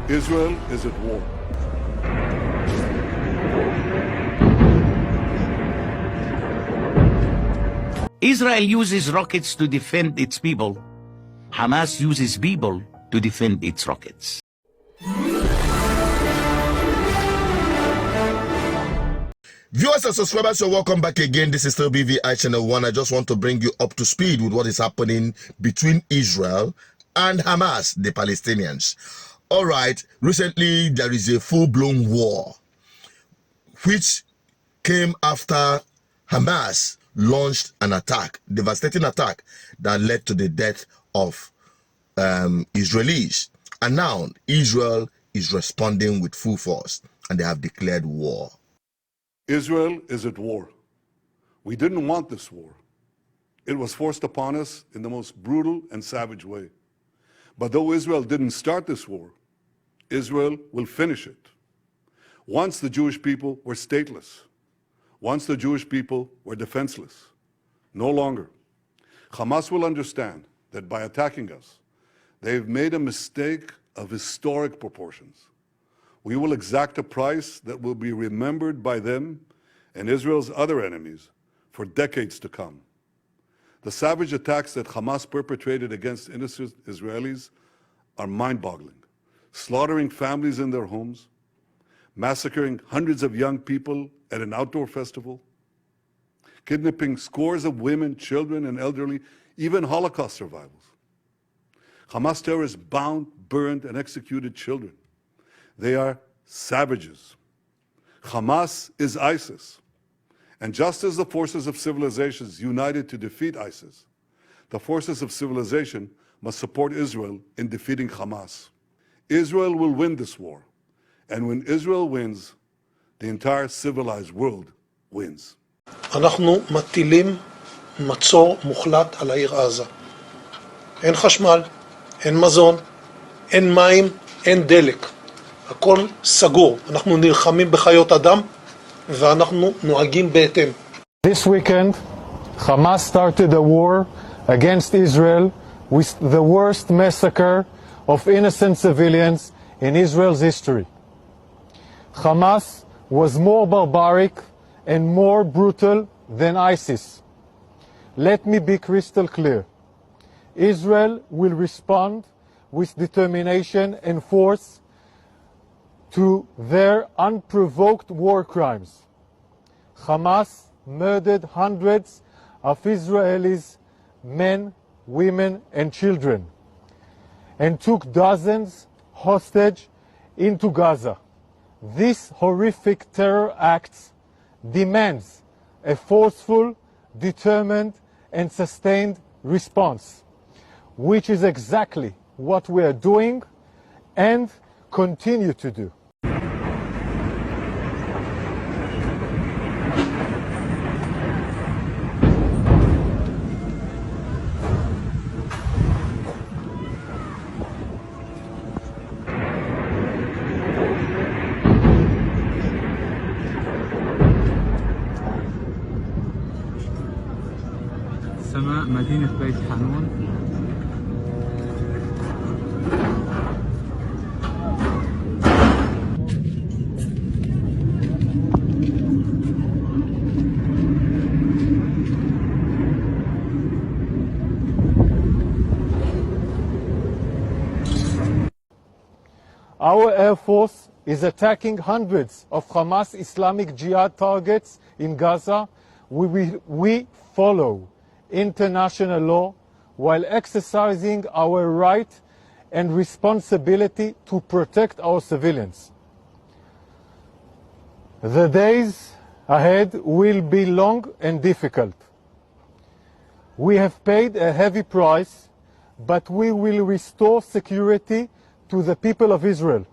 Israel is at war. Israel uses rockets to defend its people. Hamas uses people to defend its rockets. Viewers and subscribers, so welcome back again. This is still BVI Channel 1. I just want to bring you up to speed with what is happening between Israel and Hamas, the Palestinians. All right, recently there is a full-blown war which came after Hamas launched an attack, devastating attack that led to the death of Israelis. And now Israel is responding with full force and they have declared war. Israel is at war. We didn't want this war. It was forced upon us in the most brutal and savage way. But though Israel didn't start this war, Israel will finish it. Once the Jewish people were stateless. Once the Jewish people were defenseless. No longer. Hamas will understand that by attacking us, they've made a mistake of historic proportions. We will exact a price that will be remembered by them and Israel's other enemies for decades to come. The savage attacks that Hamas perpetrated against innocent Israelis are mind-boggling, slaughtering families in their homes, massacring hundreds of young people at an outdoor festival, kidnapping scores of women, children, and elderly, even Holocaust survivors. Hamas terrorists bound, burned, and executed children. They are savages. Hamas is ISIS. And just as the forces of civilizations united to defeat ISIS, the forces of civilization must support Israel in defeating Hamas. Israel will win this war. And when Israel wins, the entire civilized world wins. אנחנו מטילים מצור מוחלט על העיר עזה. אין חשמל, אין מזון, אין מים, אין דלק. הכל סגור. אנחנו נלחמים בחיות אדם ואנחנו נוהגים בהתאם. This weekend, Hamas started a war against Israel with the worst massacre of innocent civilians in Israel's history. Hamas was more barbaric and more brutal than ISIS. Let me be crystal clear. Israel will respond with determination and force to their unprovoked war crimes. Hamas murdered hundreds of Israelis, men, women, and children, and took dozens hostage into Gaza. This horrific terror act demands a forceful, determined, and sustained response, which is exactly what we are doing and continue to do. سماء مدينة بيت حانون. Our Air Force is attacking hundreds of Hamas Islamic Jihad targets in Gaza. We follow international law while exercising our right and responsibility to protect our civilians. The days ahead will be long and difficult. We have paid a heavy price, but we will restore security to the people of Israel.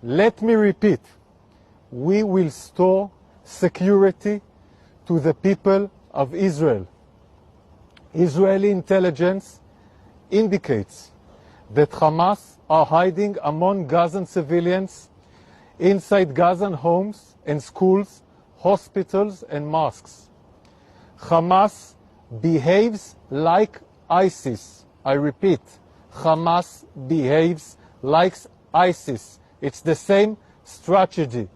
Let me repeat, we will restore security to the people of Israel. Israeli intelligence indicates that Hamas are hiding among Gazan civilians inside Gazan homes and schools, hospitals and mosques. Hamas behaves like ISIS. I repeat, Hamas behaves like ISIS. It's the same strategy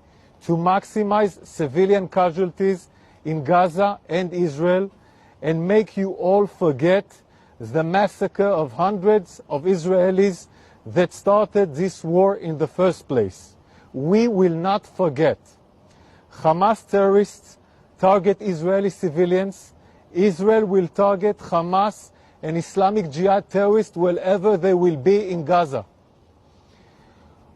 to maximize civilian casualties in Gaza and Israel and make you all forget the massacre of hundreds of Israelis that started this war in the first place. We will not forget. Hamas terrorists target Israeli civilians. Israel will target Hamas and Islamic Jihad terrorists wherever they will be in Gaza.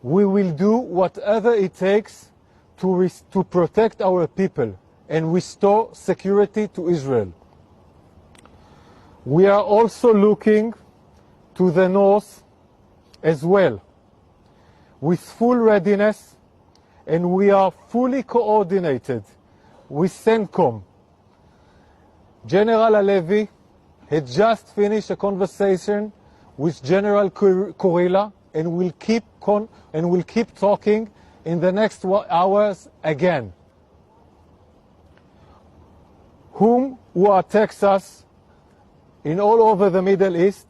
We will do whatever it takes to protect our people and restore security to Israel. We are also looking to the north as well with full readiness, and we are fully coordinated with CENTCOM. General Halevi had just finished a conversation with General Kurila and will keep talking in the next hours again. Who attacks us in all over the Middle East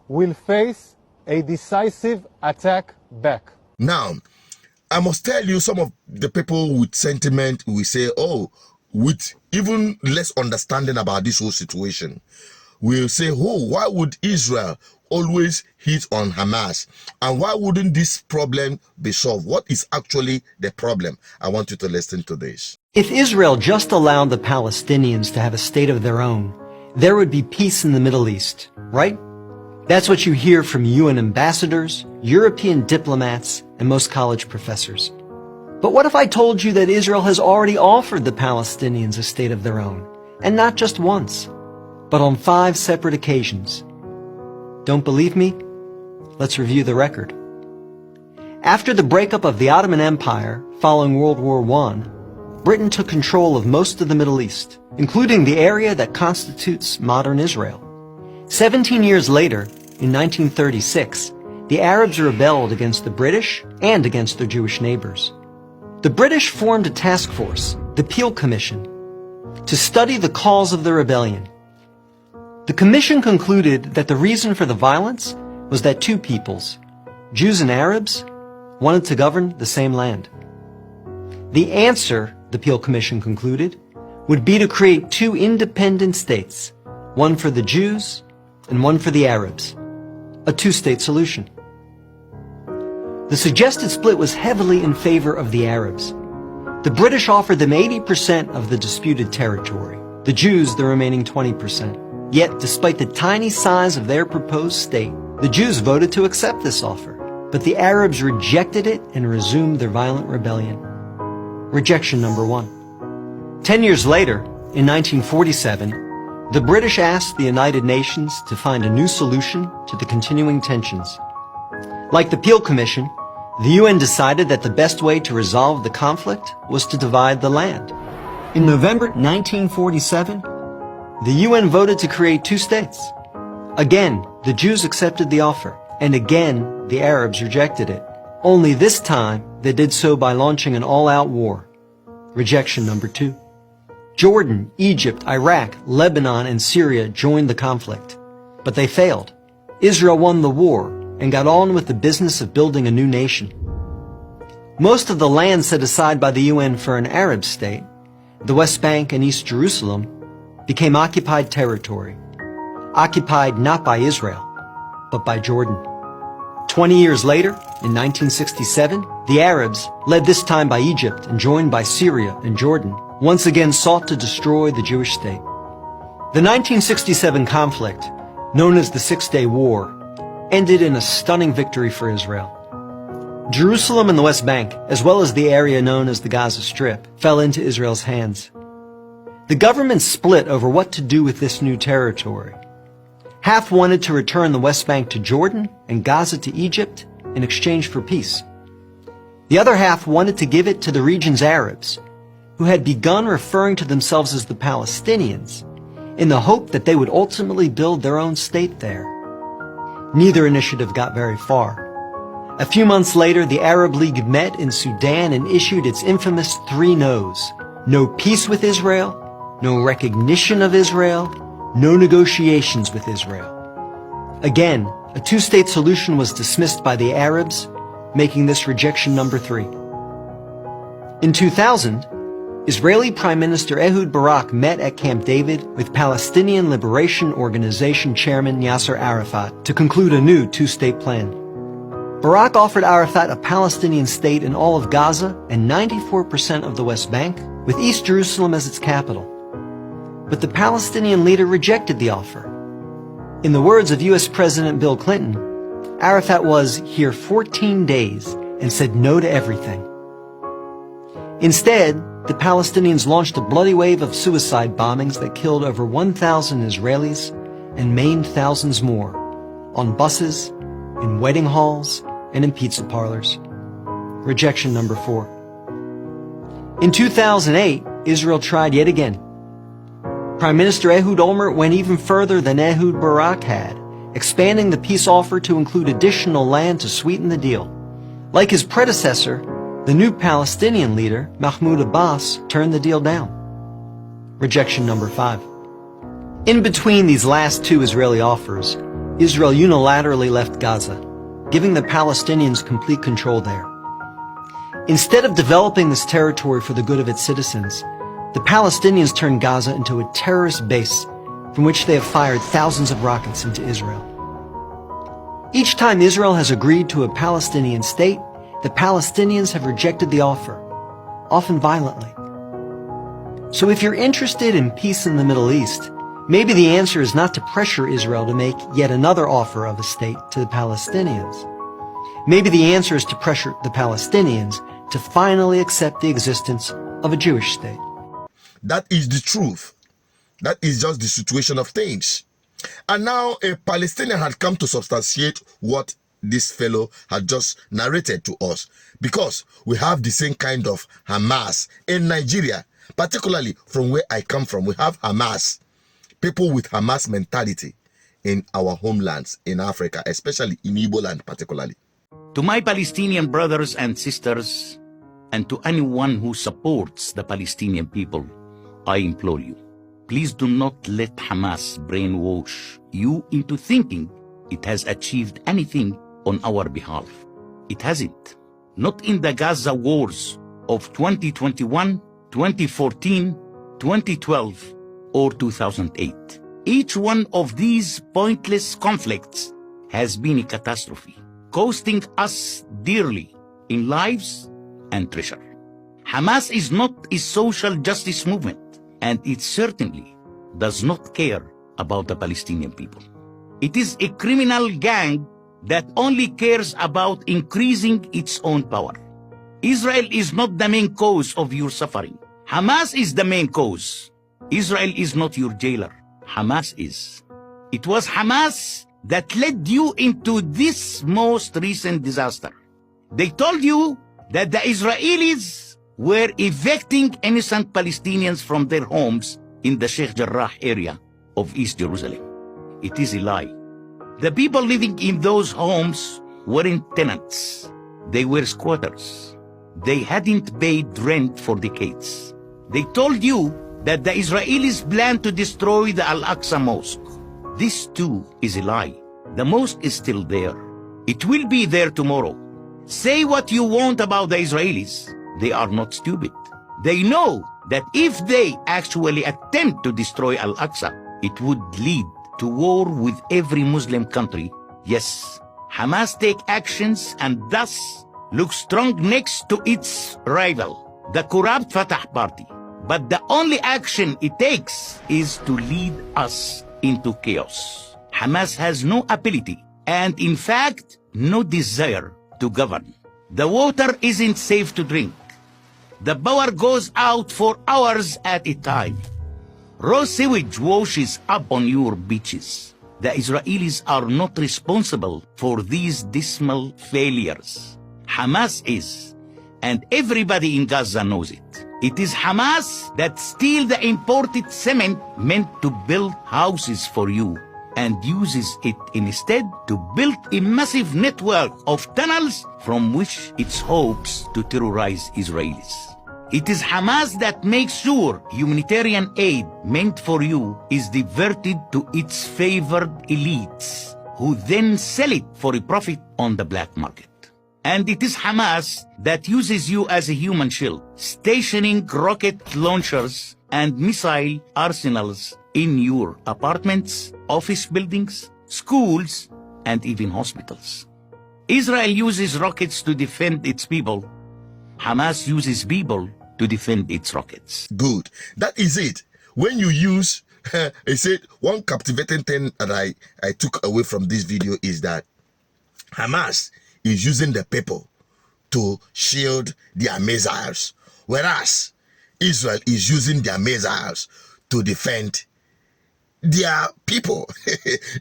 will face a decisive attack back. Now, I must tell you, some of the people with sentiment will say, oh, with even less understanding about this whole situation, will say, oh, why would Israel always hit on Hamas? And why wouldn't this problem be solved? What is actually the problem? I want you to listen to this. If Israel just allowed the Palestinians to have a state of their own, there would be peace in the Middle East, right? That's what you hear from UN ambassadors, European diplomats, and most college professors. But what if I told you that Israel has already offered the Palestinians a state of their own, and not just once, but on 5 separate occasions? Don't believe me? Let's review the record. After the breakup of the Ottoman Empire following World War I, Britain took control of most of the Middle East, including the area that constitutes modern Israel. 17 years later, in 1936, the Arabs rebelled against the British and against their Jewish neighbors. The British formed a task force, the Peel Commission, to study the cause of the rebellion. The commission concluded that the reason for the violence was that 2 peoples, Jews and Arabs, wanted to govern the same land. The answer, the Peel Commission concluded, would be to create 2 independent states, one for the Jews and one for the Arabs, a 2-state solution. The suggested split was heavily in favor of the Arabs. The British offered them 80% of the disputed territory, the Jews the remaining 20%. Yet, despite the tiny size of their proposed state, the Jews voted to accept this offer, but the Arabs rejected it and resumed their violent rebellion. Rejection number 1. 10 years later, in 1947, the British asked the United Nations to find a new solution to the continuing tensions. Like the Peel Commission, the UN decided that the best way to resolve the conflict was to divide the land. In November 1947, the UN voted to create 2 states. Again, the Jews accepted the offer, and again, the Arabs rejected it. Only this time, they did so by launching an all-out war. Rejection number 2. Jordan, Egypt, Iraq, Lebanon, and Syria joined the conflict, but they failed. Israel won the war and got on with the business of building a new nation. Most of the land set aside by the UN for an Arab state, the West Bank and East Jerusalem, became occupied territory, occupied not by Israel, but by Jordan. 20 years later, in 1967, the Arabs, led this time by Egypt and joined by Syria and Jordan, once again sought to destroy the Jewish state. The 1967 conflict, known as the Six-Day War, ended in a stunning victory for Israel. Jerusalem and the West Bank, as well as the area known as the Gaza Strip, fell into Israel's hands. The government split over what to do with this new territory. Half wanted to return the West Bank to Jordan and Gaza to Egypt in exchange for peace. The other half wanted to give it to the region's Arabs, who had begun referring to themselves as the Palestinians, in the hope that they would ultimately build their own state there. Neither initiative got very far. A few months later, the Arab League met in Sudan and issued its infamous 3 no's. No peace with Israel, no recognition of Israel, no negotiations with Israel. Again, a 2-state solution was dismissed by the Arabs making this rejection number 3. In 2000, Israeli Prime Minister Ehud Barak met at Camp David with Palestinian Liberation Organization Chairman Yasser Arafat to conclude a new two-state plan. Barak offered Arafat a Palestinian state in all of Gaza and 94% of the West Bank, with East Jerusalem as its capital. But the Palestinian leader rejected the offer. In the words of U.S. President Bill Clinton, Arafat was here 14 days and said no to everything. Instead, the Palestinians launched a bloody wave of suicide bombings that killed over 1,000 Israelis and maimed thousands more, on buses, in wedding halls, and in pizza parlors. Rejection number 4. In 2008, Israel tried yet again. Prime Minister Ehud Olmert went even further than Ehud Barak had, expanding the peace offer to include additional land to sweeten the deal. Like his predecessor, the new Palestinian leader, Mahmoud Abbas, turned the deal down. Rejection number 5. In between these last two Israeli offers, Israel unilaterally left Gaza, giving the Palestinians complete control there. Instead of developing this territory for the good of its citizens, the Palestinians turned Gaza into a terrorist base from which they have fired thousands of rockets into Israel. Each time Israel has agreed to a Palestinian state, the Palestinians have rejected the offer, often violently. So if you're interested in peace in the Middle East, maybe the answer is not to pressure Israel to make yet another offer of a state to the Palestinians. Maybe the answer is to pressure the Palestinians to finally accept the existence of a Jewish state. That is the truth. That is just the situation of things. And now a Palestinian had come to substantiate what this fellow had just narrated to us, because we have the same kind of Hamas in Nigeria, particularly from where I come from. We have Hamas, people with Hamas mentality in our homelands in Africa, especially in Igbo land particularly. To my Palestinian brothers and sisters, and to anyone who supports the Palestinian people, I implore you, please do not let Hamas brainwash you into thinking it has achieved anything on our behalf. It hasn't. Not in the Gaza wars of 2021, 2014, 2012, or 2008. Each one of these pointless conflicts has been a catastrophe, costing us dearly in lives and treasure. Hamas is not a social justice movement, and it certainly does not care about the Palestinian people. It is a criminal gang that only cares about increasing its own power. Israel is not the main cause of your suffering. Hamas is the main cause. Israel is not your jailer. Hamas is. It was Hamas that led you into this most recent disaster. They told you that the Israelis were evicting innocent Palestinians from their homes in the Sheikh Jarrah area of East Jerusalem. It is a lie. The people living in those homes weren't tenants. They were squatters. They hadn't paid rent for decades. They told you that the Israelis planned to destroy the Al-Aqsa Mosque. This too is a lie. The mosque is still there. It will be there tomorrow. Say what you want about the Israelis. They are not stupid. They know that if they actually attempt to destroy Al-Aqsa, it would lead to war with every Muslim country. Yes, Hamas take actions and thus look strong next to its rival, the corrupt Fatah party. But the only action it takes is to lead us into chaos. Hamas has no ability and, in fact, no desire to govern. The water isn't safe to drink. The power goes out for hours at a time. Raw sewage washes up on your beaches. The Israelis are not responsible for these dismal failures. Hamas is, and everybody in Gaza knows it. It is Hamas that steals the imported cement meant to build houses for you and uses it instead to build a massive network of tunnels from which it hopes to terrorize Israelis. It is Hamas that makes sure humanitarian aid meant for you is diverted to its favored elites, who then sell it for a profit on the black market. And it is Hamas that uses you as a human shield, stationing rocket launchers and missile arsenals in your apartments, office buildings, schools, and even hospitals. Israel uses rockets to defend its people. Hamas uses people to defend its rockets. Good. That is it. When you use, I said, one captivating thing that I took away from this video is that Hamas is using the people to shield their missiles, whereas Israel is using their missiles to defend their people.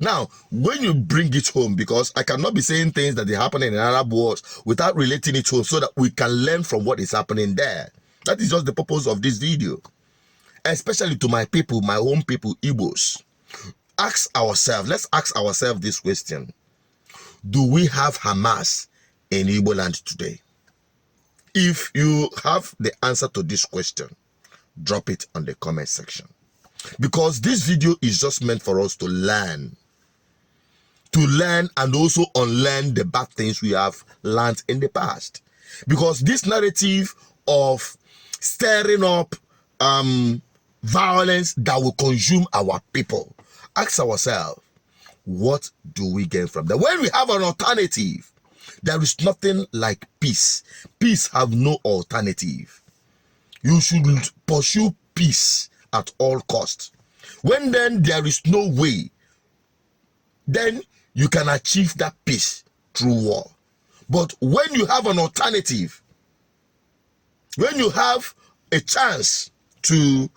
Now, when you bring it home, because I cannot be saying things that are happening in Arab wars without relating it home so that we can learn from what is happening there. That is just the purpose of this video. Especially to my people, my own people, Igbos. Let's ask ourselves this question. Do we have Hamas in Igbo land today? If you have the answer to this question, drop it on the comment section. Because this video is just meant for us to learn. To learn and also unlearn the bad things we have learned in the past. Because this narrative of stirring up violence that will consume our people, ask ourselves, what do we gain from that? When we have an alternative, there is nothing like peace. Peace have no alternative. You should pursue peace at all costs. When then there is no way, then you can achieve that peace through war. But when you have an alternative, when you have a chance to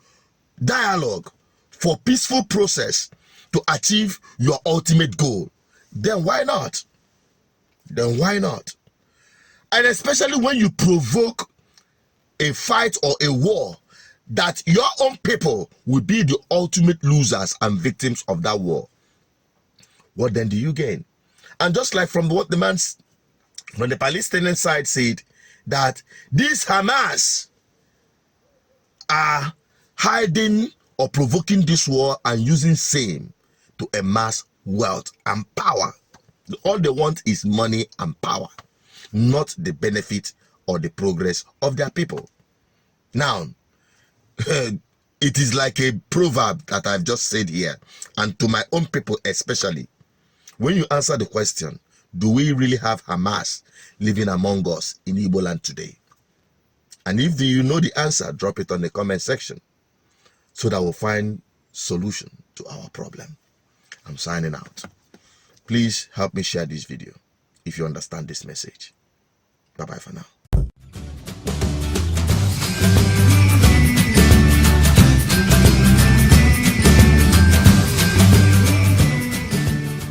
dialogue for peaceful process to achieve your ultimate goal, then why not? Then why not? And especially when you provoke a fight or a war that your own people will be the ultimate losers and victims of that war. What then do you gain? And just like from what the man from the Palestinian side said, that these Hamas are hiding or provoking this war and using same to amass wealth and power. All they want is money and power, not the benefit or the progress of their people. Now, it is like a proverb that I've just said here, and to my own people especially. When you answer the question, do we really have Hamas living among us in Igbo land today? And if you know the answer, drop it on the comment section so that we'll find solution to our problem. I'm signing out. Please help me share this video if you understand this message. Bye-bye for now.